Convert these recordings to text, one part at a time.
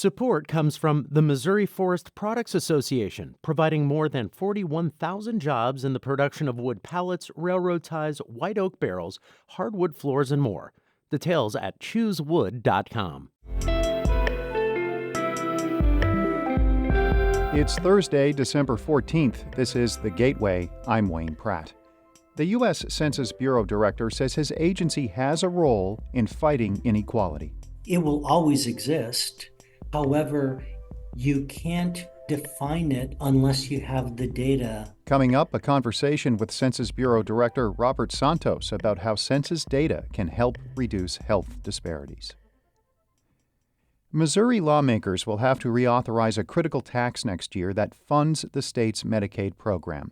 Support comes from the Missouri Forest Products Association, providing more than 41,000 jobs in the production of wood pallets, railroad ties, white oak barrels, hardwood floors, and more. Details at choosewood.com. It's Thursday, December 14th. This is The Gateway. I'm Wayne Pratt. The U.S. Census Bureau director says his agency has a role in fighting inequality. It will always exist. However, you can't define it unless you have the data. Coming up, a conversation with Census Bureau Director Robert Santos about how census data can help reduce health disparities. Missouri lawmakers will have to reauthorize a critical tax next year that funds the state's Medicaid program.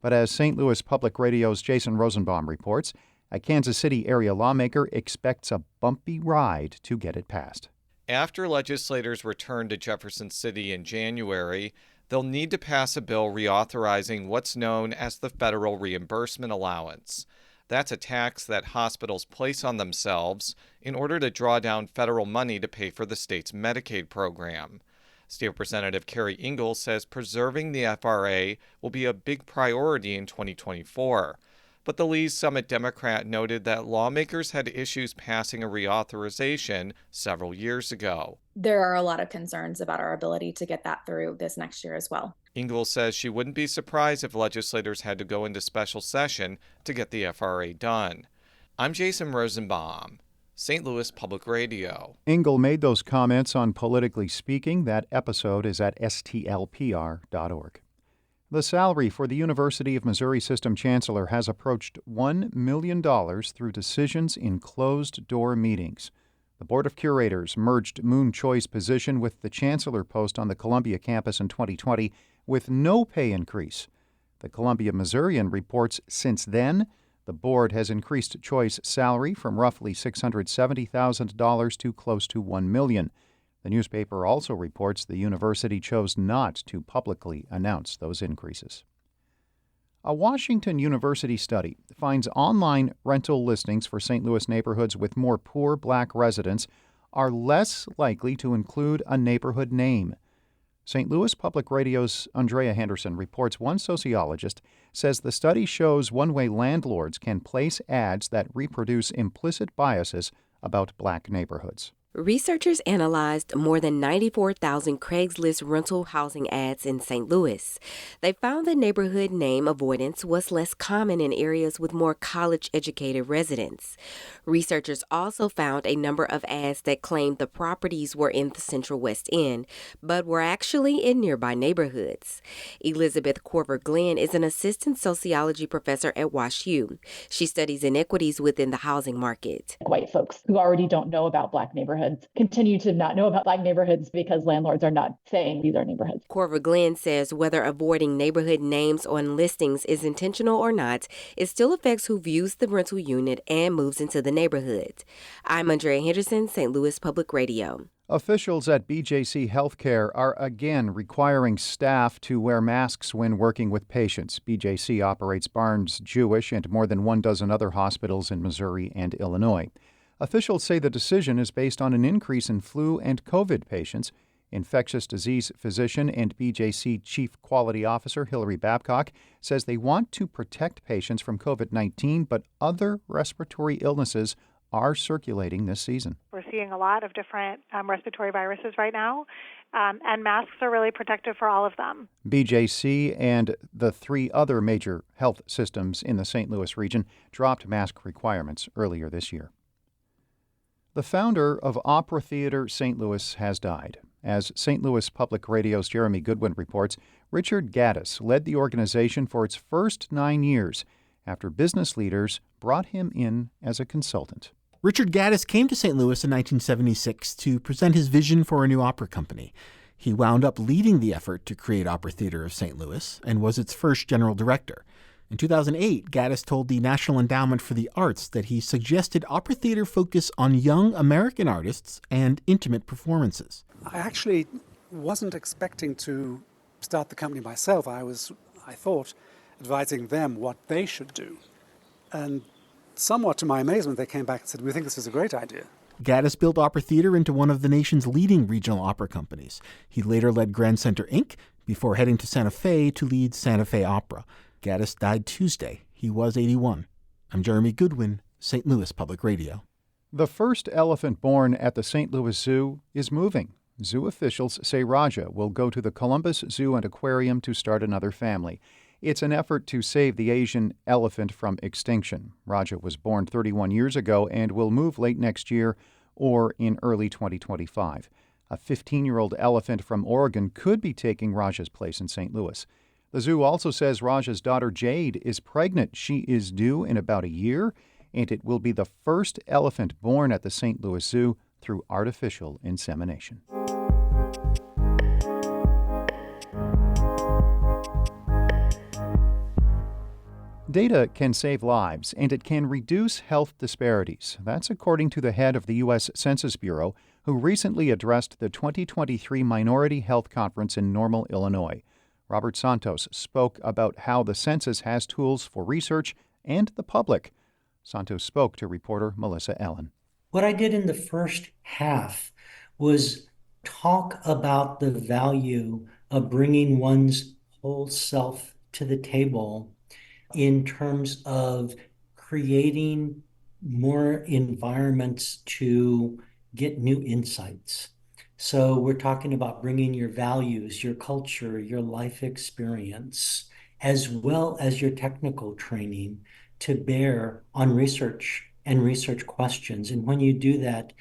But as St. Louis Public Radio's Jason Rosenbaum reports, a Kansas City area lawmaker expects a bumpy ride to get it passed. After legislators return to Jefferson City in January, they'll need to pass a bill reauthorizing what's known as the Federal Reimbursement Allowance. That's a tax that hospitals place on themselves in order to draw down federal money to pay for the state's Medicaid program. State Representative Carrie Ingalls says preserving the FRA will be a big priority in 2024. But the Lee's Summit Democrat noted that lawmakers had issues passing a reauthorization several years ago. There are a lot of concerns about our ability to get that through this next year as well. Ingalls says she wouldn't be surprised if legislators had to go into special session to get the FRA done. I'm Jason Rosenbaum, St. Louis Public Radio. Ingalls made those comments on Politically Speaking. That episode is at stlpr.org. The salary for the University of Missouri System Chancellor has approached $1 million through decisions in closed-door meetings. The Board of Curators merged Moon Choi's position with the chancellor post on the Columbia campus in 2020 with no pay increase. The Columbia Missourian reports since then, the board has increased Choi's salary from roughly $670,000 to close to $1 million. The newspaper also reports the university chose not to publicly announce those increases. A Washington University study finds online rental listings for St. Louis neighborhoods with more poor black residents are less likely to include a neighborhood name. St. Louis Public Radio's Andrea Henderson reports one sociologist says the study shows one way landlords can place ads that reproduce implicit biases about black neighborhoods. Researchers analyzed more than 94,000 Craigslist rental housing ads in St. Louis. They found that neighborhood name avoidance was less common in areas with more college-educated residents. Researchers also found a number of ads that claimed the properties were in the Central West End, but were actually in nearby neighborhoods. Elizabeth Corver-Glenn is an assistant sociology professor at WashU. She studies inequities within the housing market. White folks who already don't know about black neighborhoods continue to not know about black neighborhoods because landlords are not saying these are neighborhoods. Corver-Glenn says whether avoiding neighborhood names on listings is intentional or not, it still affects who views the rental unit and moves into the neighborhood. I'm Andrea Henderson, St. Louis Public Radio. Officials at BJC Healthcare are again requiring staff to wear masks when working with patients. BJC operates Barnes Jewish and more than 12 other hospitals in Missouri and Illinois. Officials say the decision is based on an increase in flu and COVID patients. Infectious disease physician and BJC Chief Quality Officer Hillary Babcock says they want to protect patients from COVID-19, but other respiratory illnesses are circulating this season. We're seeing a lot of different respiratory viruses right now, and masks are really protective for all of them. BJC and the 3 other major health systems in the St. Louis region dropped mask requirements earlier this year. The founder of Opera Theater St. Louis has died. As St. Louis Public Radio's Jeremy Goodwin reports, Richard Gaddis led the organization for its first 9 years after business leaders brought him in as a consultant. Richard Gaddis came to St. Louis in 1976 to present his vision for a new opera company. He wound up leading the effort to create Opera Theater of St. Louis and was its first general director. In 2008, Gaddis told the National Endowment for the Arts that he suggested Opera Theater focus on young American artists and intimate performances. I actually wasn't expecting to start the company myself. I thought, advising them what they should do. And somewhat to my amazement, they came back and said, "We think this is a great idea." Gaddis built Opera Theater into one of the nation's leading regional opera companies. He later led Grand Center Inc. before heading to Santa Fe to lead Santa Fe Opera. Gaddis died Tuesday. He was 81. I'm Jeremy Goodwin, St. Louis Public Radio. The first elephant born at the St. Louis Zoo is moving. Zoo officials say Raja will go to the Columbus Zoo and Aquarium to start another family. It's an effort to save the Asian elephant from extinction. Raja was born 31 years ago and will move late next year or in early 2025. A 15-year-old elephant from Oregon could be taking Raja's place in St. Louis. The zoo also says Raja's daughter Jade is pregnant. She is due in about a year, and it will be the first elephant born at the St. Louis Zoo through artificial insemination. Data can save lives, and it can reduce health disparities. That's according to the head of the U.S. Census Bureau, who recently addressed the 2023 Minority Health Conference in Normal, Illinois. Robert Santos spoke about how the census has tools for research and the public. Santos spoke to reporter Melissa Ellen. What I did in the first half was talk about the value of bringing one's whole self to the table in terms of creating more environments to get new insights. So we're talking about bringing your values, your culture, your life experience, as well as your technical training to bear on research and research questions. And when you do that,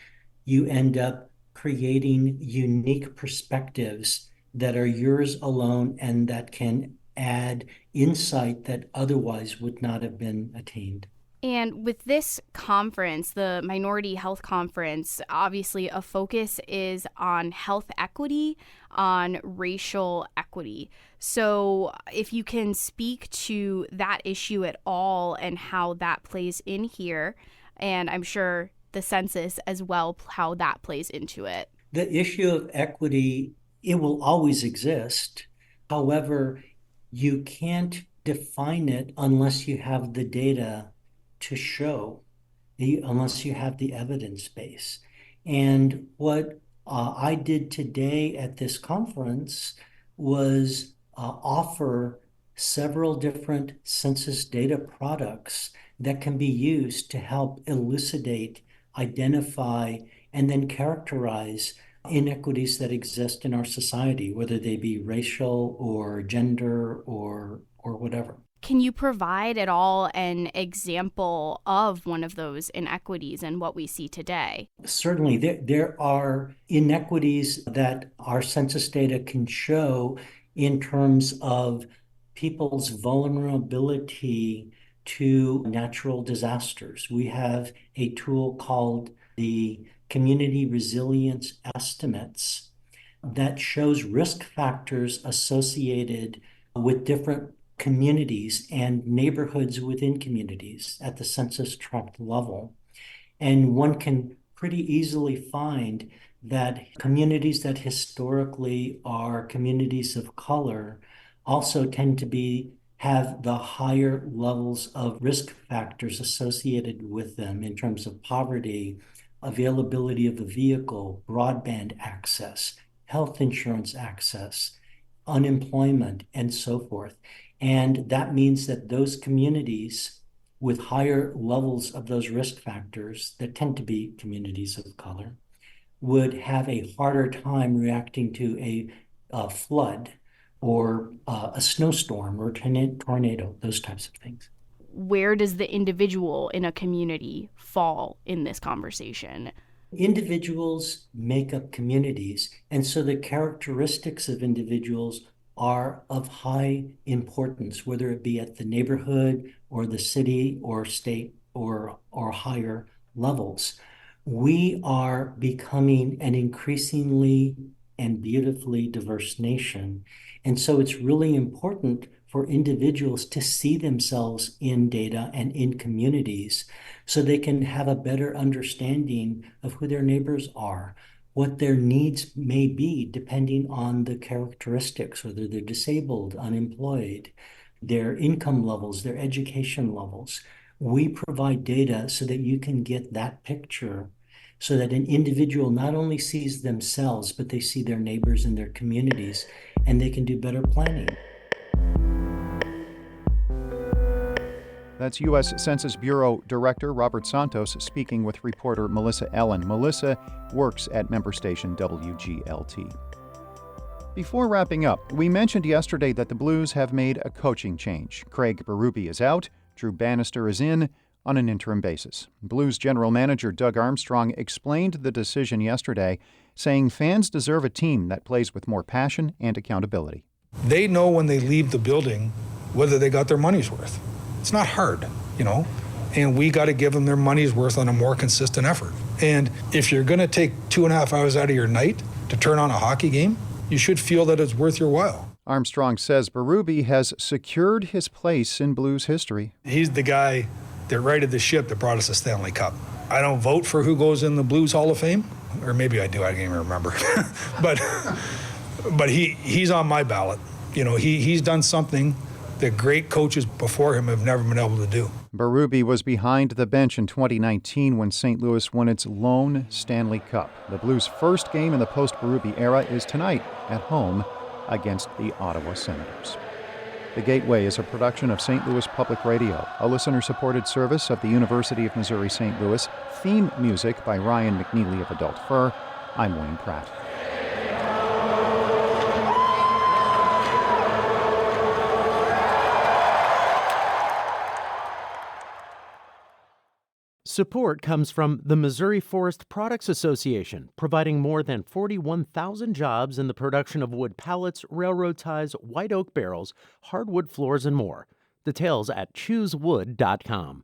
you end up creating unique perspectives that are yours alone and that can add insight that otherwise would not have been attained. And with this conference, the Minority Health Conference, obviously a focus is on health equity, on racial equity. So if you can speak to that issue at all and how that plays in here, and I'm sure the census as well, how that plays into it. The issue of equity, it will always exist. However, you can't define it unless you have the data to show, unless you have the evidence base. And what I did today at this conference was offer several different census data products that can be used to help elucidate, identify, and then characterize inequities that exist in our society, whether they be racial or gender or whatever. Can you provide at all an example of one of those inequities and what we see today? Certainly, there are inequities that our census data can show in terms of people's vulnerability to natural disasters. We have a tool called the Community Resilience Estimates that shows risk factors associated with different communities and neighborhoods within communities at the census tract level. And one can pretty easily find that communities that historically are communities of color also tend to have the higher levels of risk factors associated with them in terms of poverty, availability of a vehicle, broadband access, health insurance access, unemployment, and so forth. And that means that those communities with higher levels of those risk factors that tend to be communities of color would have a harder time reacting to a flood or a snowstorm or tornado, those types of things. Where does the individual in a community fall in this conversation? Individuals make up communities, and so the characteristics of individuals are of high importance, whether it be at the neighborhood or the city or state or higher levels. We are becoming an increasingly and beautifully diverse nation. And so it's really important for individuals to see themselves in data and in communities so they can have a better understanding of who their neighbors are, what their needs may be depending on the characteristics, whether they're disabled, unemployed, their income levels, their education levels. We provide data so that you can get that picture so that an individual not only sees themselves, but they see their neighbors and their communities, and they can do better planning. That's U.S. Census Bureau Director Robert Santos speaking with reporter Melissa Ellen. Melissa works at member station WGLT. Before wrapping up, we mentioned yesterday that the Blues have made a coaching change. Craig Berube is out, Drew Bannister is in on an interim basis. Blues general manager Doug Armstrong explained the decision yesterday, saying fans deserve a team that plays with more passion and accountability. They know when they leave the building whether they got their money's worth. It's not hard, and we got to give them their money's worth on a more consistent effort. And if you're going to take 2.5 hours out of your night to turn on a hockey game, you should feel that it's worth your while. Armstrong says Berube has secured his place in Blues history. He's the guy that righted the ship that brought us a Stanley Cup. I don't vote for who goes in the Blues Hall of Fame, or maybe I do, I can't even remember. but he's on my ballot. He's done something that great coaches before him have never been able to do. Berube was behind the bench in 2019 when St. Louis won its lone Stanley Cup. The Blues' first game in the post-Berube era is tonight at home against the Ottawa Senators. The Gateway is a production of St. Louis Public Radio, a listener-supported service of the University of Missouri St. Louis. Theme music by Ryan McNeely of Adult Fur. I'm Wayne Pratt. Support comes from the Missouri Forest Products Association, providing more than 41,000 jobs in the production of wood pallets, railroad ties, white oak barrels, hardwood floors, and more. Details at choosewood.com.